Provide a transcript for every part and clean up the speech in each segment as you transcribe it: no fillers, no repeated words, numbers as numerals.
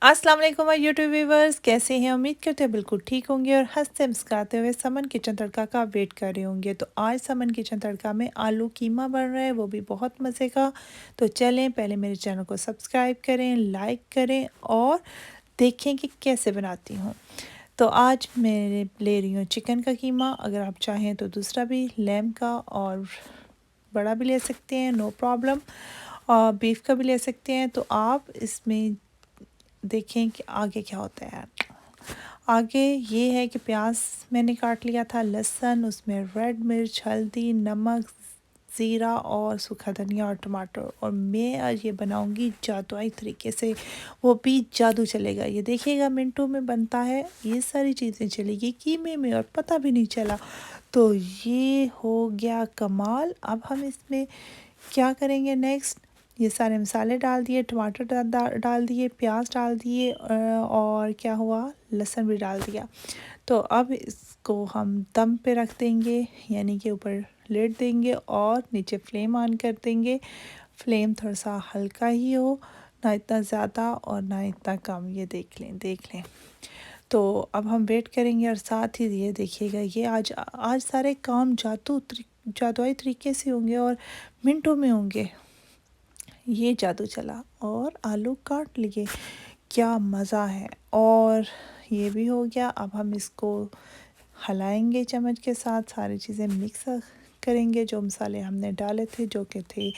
अस्सलाम वालेकुम my YouTube viewers, कैसे हैं? उम्मीद करते हैं बिल्कुल ठीक होंगे और हंसते मुस्कुराते हुए समन किचन तड़का का वेट कर रहे होंगे। तो आज समन किचन तड़का में आलू कीमा बन रहा है, वो भी बहुत मज़े का। तो चलें पहले मेरे चैनल को सब्सक्राइब करें, लाइक करें और देखें कि कैसे बनाती हूँ। तो आज मैं ले रही हूँ चिकन का कीमा। अगर आप चाहें तो दूसरा भी लैम का और बड़ा भी ले सकते हैं, नो प्रॉब्लम। और बीफ का भी ले सकते हैं। तो आप इसमें देखें कि आगे क्या होता है। आगे ये है कि प्याज मैंने काट लिया था, लहसुन, उसमें रेड मिर्च, हल्दी, नमक, ज़ीरा और सूखा धनिया और टमाटर। और मैं आज ये बनाऊंगी जादुई तरीके से, वो भी जादू चलेगा। ये देखिएगा मिनटों में बनता है, ये सारी चीज़ें चलेगी कीमे में और पता भी नहीं चला। तो ये हो गया कमाल। अब हम इसमें क्या करेंगे नेक्स्ट, ये सारे मसाले डाल दिए, टमाटर डाल दिए, प्याज डाल दिए और क्या हुआ, लहसुन भी डाल दिया। तो अब इसको हम दम पे रख देंगे, यानी कि ऊपर लेट देंगे और नीचे फ्लेम ऑन कर देंगे। फ्लेम थोड़ा सा हल्का ही हो, ना इतना ज़्यादा और ना इतना कम। ये देख लें। तो अब हम वेट करेंगे और साथ ही ये देखिएगा, ये आज आज सारे काम जादुई तरीके से होंगे और मिनटों में होंगे। ये जादू चला और आलू काट लिए, क्या मज़ा है। और ये भी हो गया। अब हम इसको हलाएंगे चम्मच के साथ, सारी चीज़ें मिक्स करेंगे। जो मसाले हमने डाले थे, जो कि थे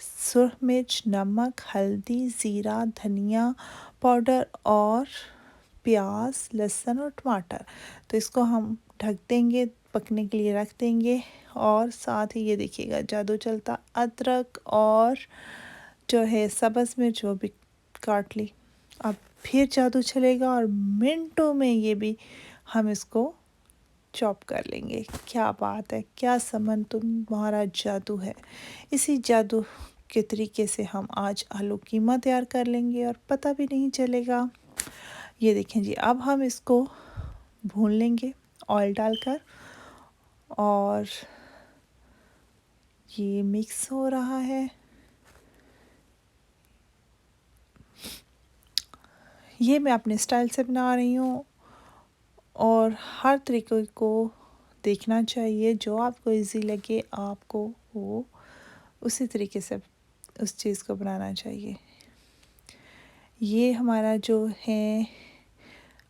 सुरख मिर्च, नमक, हल्दी, ज़ीरा, धनिया पाउडर और प्याज, लहसुन और टमाटर। तो इसको हम ढक देंगे, पकने के लिए रख देंगे। और साथ ही ये देखिएगा जादू चलता, अदरक और जो है सब्ज़ मिर्च वो भी काट ली। अब फिर जादू चलेगा और मिनटों में ये भी हम इसको चॉप कर लेंगे। क्या बात है, क्या समन तुम्हारा जादू है। इसी जादू के तरीके से हम आज आलू कीमा तैयार कर लेंगे और पता भी नहीं चलेगा। ये देखें जी, अब हम इसको भून लेंगे ऑयल डालकर। और ये मिक्स हो रहा है। ये मैं अपने स्टाइल से बना रही हूँ और हर तरीके को देखना चाहिए, जो आपको इजी लगे आपको वो उसी तरीके से उस चीज़ को बनाना चाहिए। ये हमारा जो है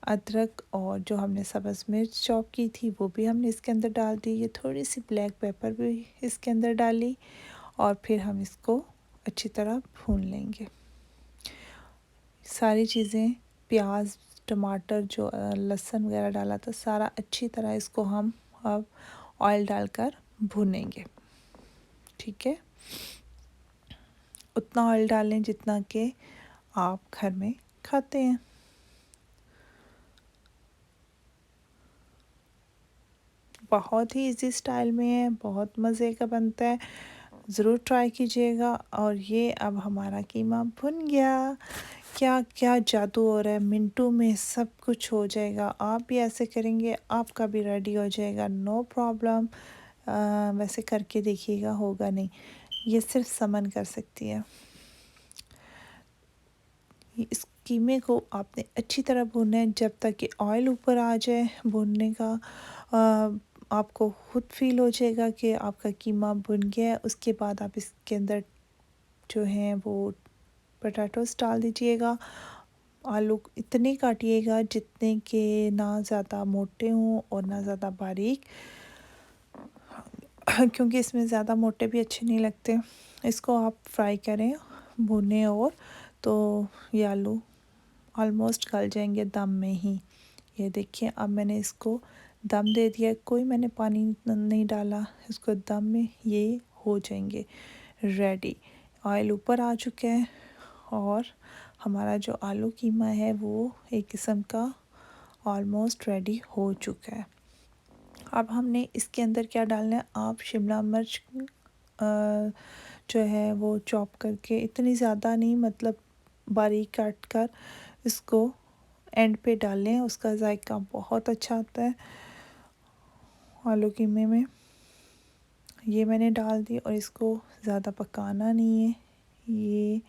अदरक और जो हमने सब्ज़ मिर्च चॉप की थी वो भी हमने इसके अंदर डाल दी। ये थोड़ी सी ब्लैक पेपर भी इसके अंदर डाली और फिर हम इसको अच्छी तरह भून लेंगे। सारी चीज़ें, प्याज, टमाटर, जो लहसुन वगैरह डाला था, सारा अच्छी तरह इसको हम अब ऑयल डालकर भूनेंगे। ठीक है, उतना ऑयल डालें जितना कि आप घर में खाते हैं। बहुत ही इजी स्टाइल में है, बहुत मज़े का बनता है, ज़रूर ट्राई कीजिएगा। और ये अब हमारा कीमा भुन गया। क्या क्या जादू हो रहा है, मिनटों में सब कुछ हो जाएगा। आप भी ऐसे करेंगे, आपका भी रेडी हो जाएगा, नो प्रॉब्लम। वैसे करके देखिएगा, होगा नहीं, ये सिर्फ समन कर सकती है। इस कीमे को आपने अच्छी तरह भूनना है जब तक कि ऑयल ऊपर आ जाए। भूनने का आपको खुद फील हो जाएगा कि आपका कीमा भुन गया है। उसके बाद आप इसके अंदर जो हैं वो पोटैटोस डाल दीजिएगा। आलू इतने काटिएगा जितने के ना ज़्यादा मोटे हों और ना ज़्यादा बारीक, क्योंकि इसमें ज़्यादा मोटे भी अच्छे नहीं लगते। इसको आप फ्राई करें, भुनें, और तो ये आलू ऑलमोस्ट गल जाएंगे दम में ही। ये देखिए, अब मैंने इसको दम दे दिया, कोई मैंने पानी नहीं डाला, इसको दम में ये हो जाएंगे रेडी। ऑयल ऊपर आ चुका है और हमारा जो आलू कीमा है वो एक किस्म का ऑलमोस्ट रेडी हो चुका है। अब हमने इसके अंदर क्या डालना है, आप शिमला मिर्च जो है वो चॉप करके, इतनी ज़्यादा नहीं, मतलब बारीक काट कर इसको एंड पे डालें, उसका जायका बहुत अच्छा आता है आलू कीमे में। ये मैंने डाल दी और इसको ज़्यादा पकाना नहीं है, ये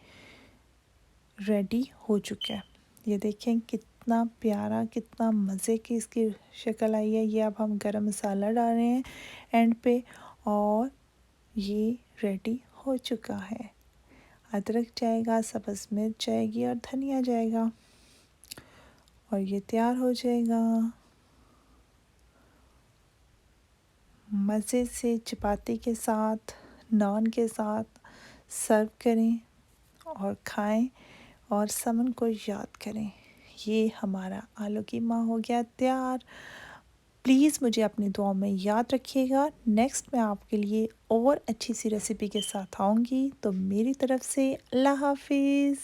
रेडी हो चुका है। ये देखें कितना प्यारा, कितना मज़े की इसकी शक्ल आई है। ये अब हम गरम मसाला डाल रहे हैं एंड पे, और ये रेडी हो चुका है। अदरक जाएगा, सब्ज़ मिर्च जाएगी और धनिया जाएगा, और ये तैयार हो जाएगा। मज़े से चपाती के साथ, नान के साथ सर्व करें और खाएं और समन को याद करें। ये हमारा आलू कीमा हो गया तैयार। प्लीज़ मुझे अपनी दुआओं में याद रखिएगा। नेक्स्ट मैं आपके लिए और अच्छी सी रेसिपी के साथ आऊँगी। तो मेरी तरफ से अल्लाह हाफ़िज़।